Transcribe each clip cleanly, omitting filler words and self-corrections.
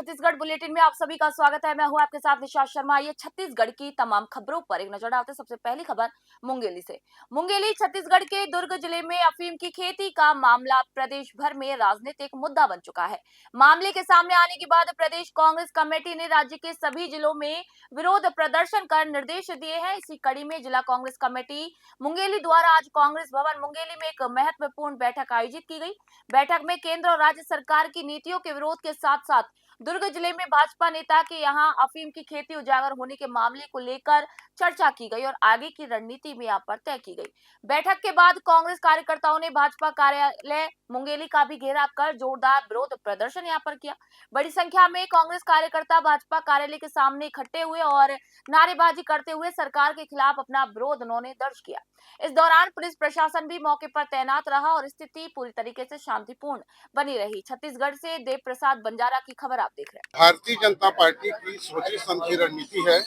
Chhattisgarh bulletin में आप सभी का स्वागत है। मैं हूं आपके साथ निशा शर्मा। ये छत्तीसगढ़ की तमाम खबरों पर एक नजर डालते हैं। सबसे पहली खबर मुंगेली से। मुंगेली छत्तीसगढ़ के दुर्ग जिले में अफीम की खेती का मामला प्रदेश भर में राजनीतिक मुद्दा बन चुका है। मामले के सामने आने के बाद प्रदेश कांग्रेस कमेटी ने राज्य के सभी जिलों में विरोध प्रदर्शन कर निर्देश दिए हैं। इसी कड़ी में जिला कांग्रेस कमेटी मुंगेली द्वारा आज कांग्रेस भवन मुंगेली में एक महत्वपूर्ण बैठक आयोजित की गई। बैठक में केंद्र और राज्य सरकार की नीतियों के विरोध के साथ साथ दुर्ग जिले में भाजपा नेता के यहां अफीम की खेती उजागर होने के मामले को लेकर चर्चा की गई और आगे की रणनीति भी यहां पर तय की गई। बैठक के बाद कांग्रेस कार्यकर्ताओं ने भाजपा कार्यालय मुंगेली का भी घेराव कर जोरदार विरोध प्रदर्शन यहां पर किया। बड़ी संख्या में कांग्रेस कार्यकर्ता भाजपा कार्यालय के सामने इकट्ठे हुए और नारेबाजी करते हुए सरकार के खिलाफ अपना विरोध उन्होंने दर्ज किया। इस दौरान पुलिस प्रशासन भी मौके पर तैनात रहा और स्थिति पूरी तरीके से शांतिपूर्ण बनी रही। छत्तीसगढ़ से देव प्रसाद बंजारा की खबर आप देख रहे हैं। भारतीय जनता पार्टी की सोची समझी रणनीति है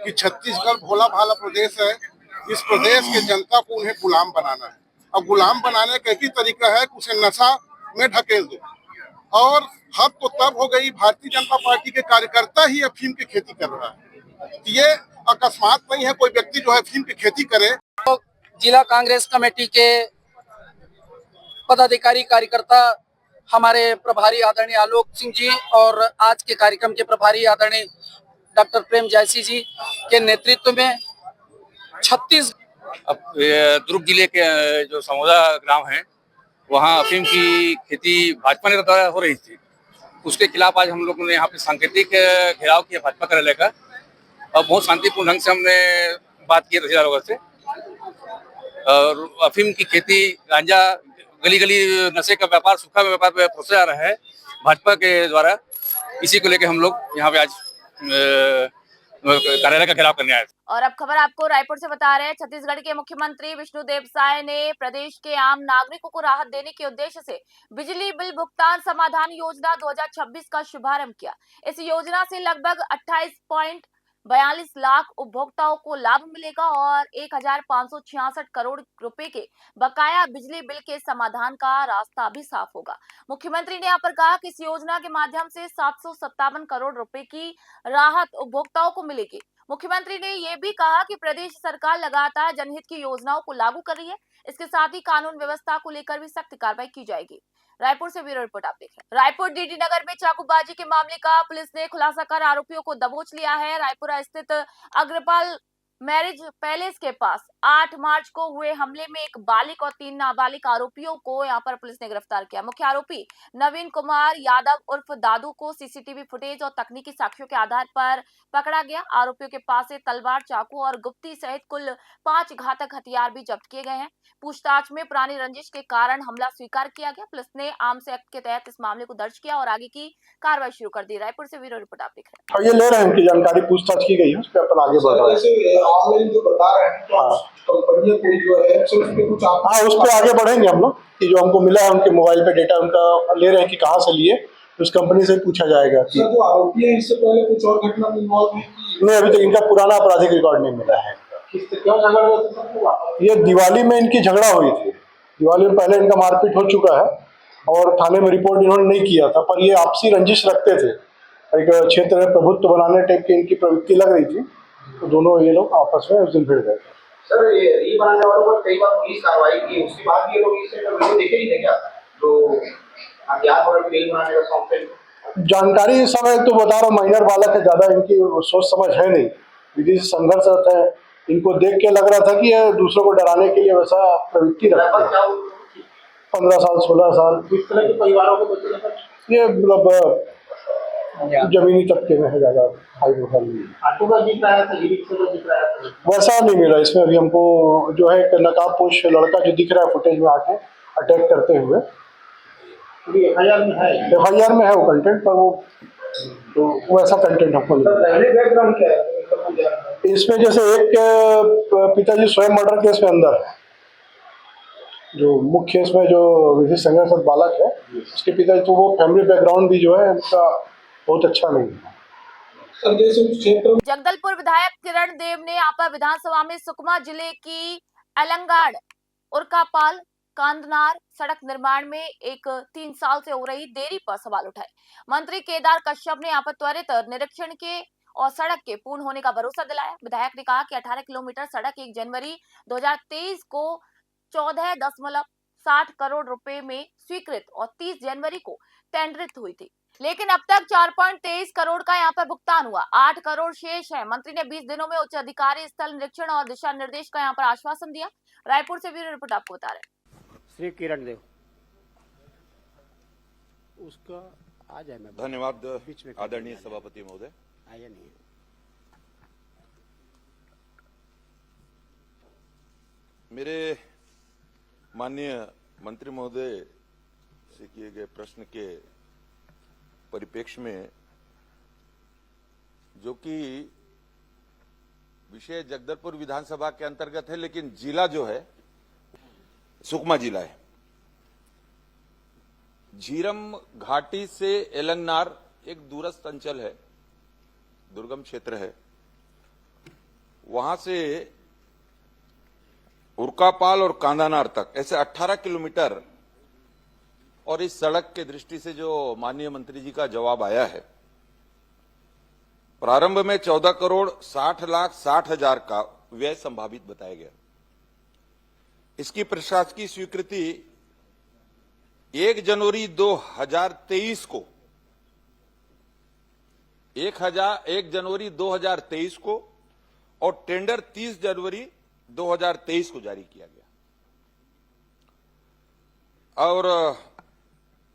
कि छत्तीसगढ़ भोला भाला प्रदेश है। इस प्रदेश के जनता को उन्हें गुलाम बनाना है। अब गुलाम बनाने का एक ही तरीका है कि उसे नशा में ढकेल दो। और हद तो तब हो गई, भारतीय जनता पार्टी के कार्यकर्ता ही अफीम की खेती कर रहा है। ये अकस्मात नहीं है कोई व्यक्ति जो है अफीम की खेती करे। जिला कांग्रेस कमेटी के पदाधिकारी कार्यकर्ता, हमारे प्रभारी आदरणीय आलोक सिंह जी और आज के कार्यक्रम के प्रभारी आदरणीय डॉक्टर प्रेम जैसी जी के नेतृत्व में 36 दुर्ग जिले के जो समोदा ग्राम है वहाँ अफीम की खेती भाजपा नेता द्वारा हो रही थी। उसके खिलाफ आज हम लोगों ने यहाँ पे सांकेतिक घेराव किया भाजपा कार्यालय का और बहुत शांतिपूर्ण ढंग से हमने बात की तहसीलदार वगैरह से। और अफीम की खेती, गांजा, गली गली नशे का व्यापार, सूखा व्यापार पे फंसा जा रहा है भाजपा के द्वारा। इसी को लेकर हम लोग यहाँ पे आज कार्यालय का घेराव करने आए। और अब खबर आपको रायपुर से बता रहे हैं। छत्तीसगढ़ के मुख्यमंत्री विष्णुदेव साय ने प्रदेश के आम नागरिकों को राहत देने के उद्देश्य से बिजली बिल भुगतान समाधान योजना 2026 का शुभारंभ किया। इस योजना से लगभग 28.42 लाख उपभोक्ताओं को लाभ मिलेगा और 1566 करोड़ रुपए के बकाया बिजली बिल के समाधान का रास्ता भी साफ होगा। मुख्यमंत्री ने यहाँ पर कहा कि इस योजना के माध्यम से 757 करोड़ रुपए की राहत उपभोक्ताओं को मिलेगी। मुख्यमंत्री ने ये भी कहा कि प्रदेश सरकार लगातार जनहित की योजनाओं को लागू कर रही है। इसके साथ ही कानून व्यवस्था को लेकर भी सख्त कार्रवाई की जाएगी। रायपुर से ब्यूरो रिपोर्ट आप देख रहे हैं। रायपुर डीडी नगर में चाकूबाजी के मामले का पुलिस ने खुलासा कर आरोपियों को दबोच लिया है। रायपुर स्थित अग्रपाल मैरिज पैलेस के पास 8 मार्च को हुए हमले में एक बालिग और 3 नाबालिग आरोपियों को यहां पर पुलिस ने गिरफ्तार किया। मुख्य आरोपी नवीन कुमार यादव उर्फ दादू को सीसीटीवी फुटेज और तकनीकी साक्ष्यों के आधार पर पकड़ा गया। आरोपियों के पास से तलवार, चाकू और गुप्ती सहित कुल 5 घातक हथियार भी जब्त किए गए हैं। पूछताछ में पुरानी रंजिश के कारण हमला स्वीकार किया गया। पुलिस ने आर्म्स एक्ट के तहत इस मामले को दर्ज किया और आगे की कार्रवाई शुरू कर दी। रायपुर से ब्यूरो रिपोर्ट आप देख रहे हैं। और ये ले रहे हैं, उनकी जानकारी पूछताछ की गई है, उस पर अपन आगे बढ़ रहे हैं। ऑनलाइन जो बता रहे हैं तो कंपनियों को जो है उस पे कुछ आप हाँ, उस पर आगे बढ़ेंगे हम लोग कि जो हमको मिला है उनके मोबाइल पे डेटा उनका ले रहे हैं कि कहाँ से लिए, उस कंपनी से पूछा जाएगा कि जो आरोपी है इससे पहले कुछ और घटना में इन्वॉल्व है कि नहीं, अभी तक इनका पुराना आपराधिक रिकॉर्ड नहीं मिला है। किससे क्यों झगड़ा हुआ था? ये दिवाली में इनकी झगड़ा हुई थी। दिवाली में पहले इनका मारपीट हो चुका है और थाने में रिपोर्ट इन्होंने नहीं किया था, पर ये आपसी रंजिश रखते थे। एक क्षेत्र में प्रभुत्व बनाने टाइप की इनकी प्रवृत्ति लग रही थी, तो दोनों ये लोग आपस में उस दिन भिड़ गए। सर, ये बनाने वालों पर कई बार पुलिस कार्रवाई की, उसके बाद ये लोग इससे वीडियो देखे ही थे क्या? जो हथियार और बिल बनाने का सॉफ्टवेयर जानकारी इस समय तो बता रहा हूँ, माइनर बालक है, ज्यादा इनकी सोच समझ है नहीं, विधि से संघर्ष रहता है। इनको देख के लग रहा था कि ये दूसरों को डराने के लिए वैसा प्रवृत्ति रखते हैं। 15 साल 16 साल किस तरह के परिवारों को बच्चे हैं? ये मतलब जमीनी तबके में है, ज्यादा हाई प्रोफाइल नहीं। ऑटो का दिख रहा है, लिरिक्स का दिख रहा है, वैसा नहीं मिला इसमें। अभी हमको जो है एक नकाबपोश लड़का जो दिख रहा है फुटेज में आके अटैक करते हुए, एफआईआर में है। एफआईआर में है वो कंटेंट, पर वो तो वैसा कंटेंट हमको नहीं। बैकग्राउंड क्या है इसमें? जैसे एक पिताजी स्वयं मर्डर केस में अंदर है, जो मुख्य इसमें जो विधि संघर्ष बालक है उसके पिताजी, तो वो फैमिली बैकग्राउंड भी जो है उनका बहुत अच्छा नहीं है। जगदलपुर विधायक किरण देव ने आपा विधानसभा में सुकमा जिले की अलंगाड़, उरकापाल, कांदनार सड़क निर्माण में एक 3 साल से हो रही देरी पर सवाल उठाए। मंत्री केदार कश्यप ने यहाँ पर त्वरित निरीक्षण के और सड़क के पूर्ण होने का भरोसा दिलाया। विधायक ने कहा कि 18 किलोमीटर सड़क 1 जनवरी 2023 को 14.60 करोड़ रुपए में स्वीकृत और 30 जनवरी को टेंडरित हुई थी, लेकिन अब तक 4.23 करोड़ का यहाँ पर भुगतान हुआ। 8 करोड़ शेष है। मंत्री ने 20 दिनों में उच्च अधिकारी स्थल निरीक्षण और दिशा निर्देश का यहाँ पर आश्वासन दिया। रायपुर से ब्यूरो रिपोर्ट आपको बता रहे हैं श्री किरण देव। उसका आ जाए मैं धन्यवाद बीच में आदरणीय सभापति महोदय। आया नहीं है। मेरे माननीय मंत्री महोदय से किए गए प्रश्न के परिप्रेक्ष्य में, जो कि विषय जगदलपुर विधानसभा के अंतर्गत है, लेकिन जिला जो है सुकमा जिला है। झीरम घाटी से एलंगनार एक दूरस्थ अंचल है, दुर्गम क्षेत्र है। वहां से उरकापाल और कांदानार तक ऐसे 18 किलोमीटर। और इस सड़क के दृष्टि से जो माननीय मंत्री जी का जवाब आया है, प्रारंभ में 14 करोड़ 60,60,000 का व्यय संभावित बताया गया। इसकी प्रशासकीय स्वीकृति 1 जनवरी 2023 को 1 जनवरी 2023 को और टेंडर 30 जनवरी 2023 को जारी किया गया। और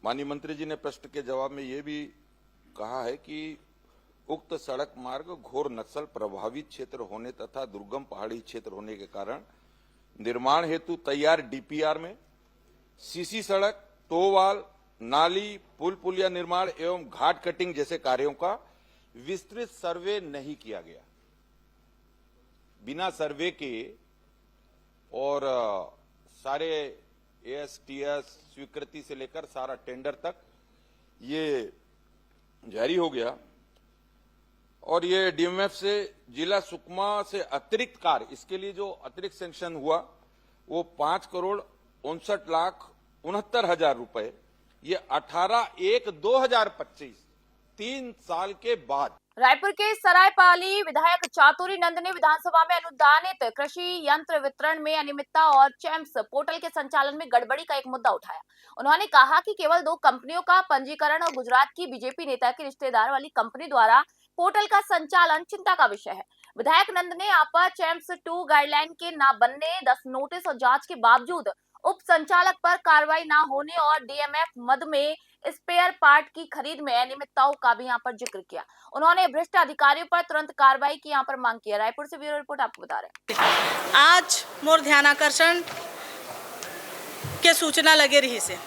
माननीय मंत्री जी ने प्रश्न के जवाब में यह भी कहा है कि उक्त सड़क मार्ग घोर नक्सल प्रभावित क्षेत्र होने तथा दुर्गम पहाड़ी क्षेत्र होने के कारण निर्माण हेतु तैयार डीपीआर में सीसी सड़क, टोवाल, नाली, पुल पुलिया निर्माण एवं घाट कटिंग जैसे कार्यों का विस्तृत सर्वे नहीं किया गया। बिना सर्वे के और सारे एएसटीएस स्वीकृति से लेकर सारा टेंडर तक ये जारी हो गया। और ये डीएमएफ से जिला सुकमा से अतिरिक्त कार्य, इसके लिए जो अतिरिक्त सैंक्शन हुआ वो 5 करोड़ 59,69,000 रुपए, ये 18/1/2025 3 साल के बाद। रायपुर के सरायपाली विधायक चातुरी नंद ने विधानसभा में अनुदानित कृषि यंत्र वितरण में अनियमितता और चैम्प्स पोर्टल के संचालन में गड़बड़ी का एक मुद्दा उठाया। उन्होंने कहा कि केवल 2 कंपनियों का पंजीकरण और गुजरात की बीजेपी नेता के रिश्तेदार वाली कंपनी द्वारा पोर्टल का संचालन चिंता का विषय है। विधायक नंद ने यहाँ पर चैम्प्स 2 गाइडलाइन के न बनने, 10 नोटिस और जांच के बावजूद उप संचालक पर कार्रवाई न होने और डीएमएफ मद में स्पेयर पार्ट की खरीद में अनियमितताओं का भी यहाँ पर जिक्र किया। उन्होंने भ्रष्ट अधिकारियों पर तुरंत कार्रवाई की यहाँ पर मांग की। रायपुर से ब्यूरो रिपोर्ट आपको बता रहे हैं। आज मोर ध्यानाकर्षण के सूचना लगे रही से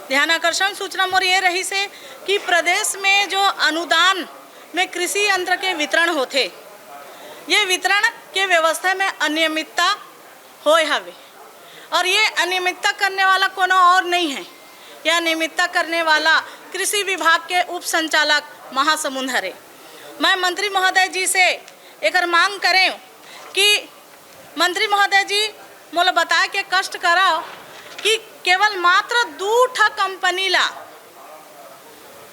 ध्यानाकर्षण सूचना मोर ये रही से कि प्रदेश में जो अनुदान में कृषि यंत्र के वितरण होते, ये वितरण के व्यवस्था में अनियमितता होए हवे और ये अनियमितता करने वाला कोनो और नहीं है। यह अनियमितता करने वाला कृषि विभाग के उप संचालक महासमुंद हरे। मैं मंत्री महोदय जी से एक मांग करें कि मंत्री महोदय जी मोला बता के कष्ट कराओ कि केवल मात्र 2 कंपनी ला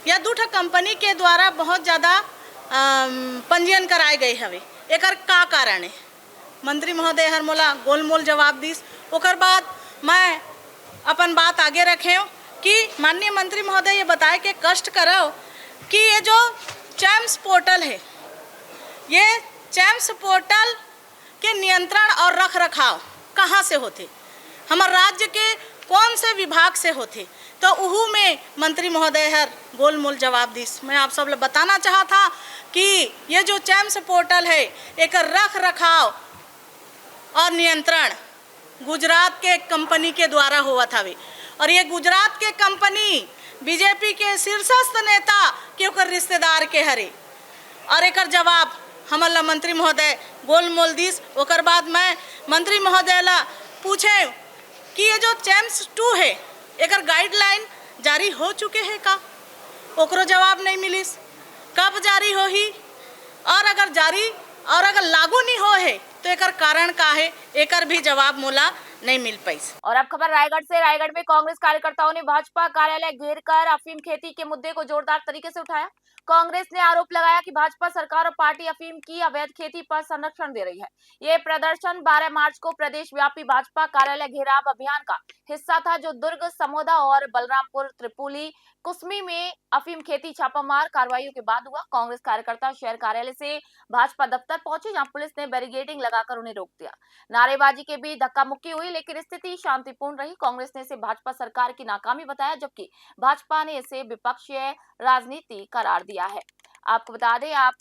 या 2 कंपनी के द्वारा बहुत ज़्यादा पंजीयन कराए गए हवे। एकर का कारण है? मंत्री महोदय हर मोला गोलमोल जवाब दीस। ओकर बाद मैं अपन बात आगे रखे कि माननीय मंत्री महोदय ये बताए के कष्ट करो कि ये जो चैम्प्स पोर्टल है, ये चैम्प्स पोर्टल के नियंत्रण और रख रखाव कहाँ से होते, हमारे राज्य के कौन से विभाग से होते, तो उहू में मंत्री महोदय हर गोलमोल जवाब दीस। मैं आप सब बताना चाहता कि ये जो चैम्प्स पोर्टल है, एक रख रखाव और नियंत्रण गुजरात के कंपनी के द्वारा हुआ था। और ये गुजरात के कंपनी बीजेपी के शीर्षस्थ नेता के ओकर रिश्तेदार के हरे। और एक जवाब हमारा मंत्री महोदय गोलमोल दीस। ओकर बाद मैं मंत्री महोदय ला पूछे कि ये जो चैम्प्स 2 है, एक गाइडलाइन जारी हो चुके हैं का? ओकरो जवाब नहीं मिलिस। कब जारी हो ही, और अगर जारी और अगर लागू नहीं हो है तो एकर कारण का है, एकर भी जवाब मोला नहीं मिल पाई। और अब खबर रायगढ़ से। रायगढ़ में कांग्रेस कार्यकर्ताओं ने भाजपा कार्यालय घेरकर अफीम खेती के मुद्दे को जोरदार तरीके से उठाया। कांग्रेस ने आरोप लगाया कि भाजपा सरकार और पार्टी अफीम की अवैध खेती पर संरक्षण दे रही है। ये प्रदर्शन 12 मार्च को प्रदेश व्यापी भाजपा कार्यालय घेराव अभियान का हिस्सा था, जो दुर्ग, समोदा और बलरामपुर, त्रिपुली, कुसमी में अफीम खेती छापामार कार्रवाइयों के बाद हुआ। कांग्रेस कार्यकर्ता शहर कार्यालय से भाजपा दफ्तर पहुंचे, जहां पुलिस ने बैरिकेडिंग लगाकर उन्हें रोक दिया। नारेबाजी के बीच धक्का मुक्की हुई, लेकिन स्थिति शांतिपूर्ण रही। कांग्रेस ने इसे भाजपा सरकार की नाकामी बताया, जबकि भाजपा ने इसे विपक्षीय राजनीति करार दिया है। आपको बता दें, आप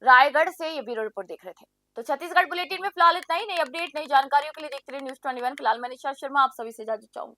रायगढ़ से ये ब्यूरो रिपोर्ट देख रहे थे। तो छत्तीसगढ़ बुलेटिन में फिलहाल इतना ही। नई अपडेट, नई जानकारियों के लिए देखते रहिए न्यूज़ 21। फिलहाल मैं निशा शर्मा आप सभी से इजाजत चाहूंगी।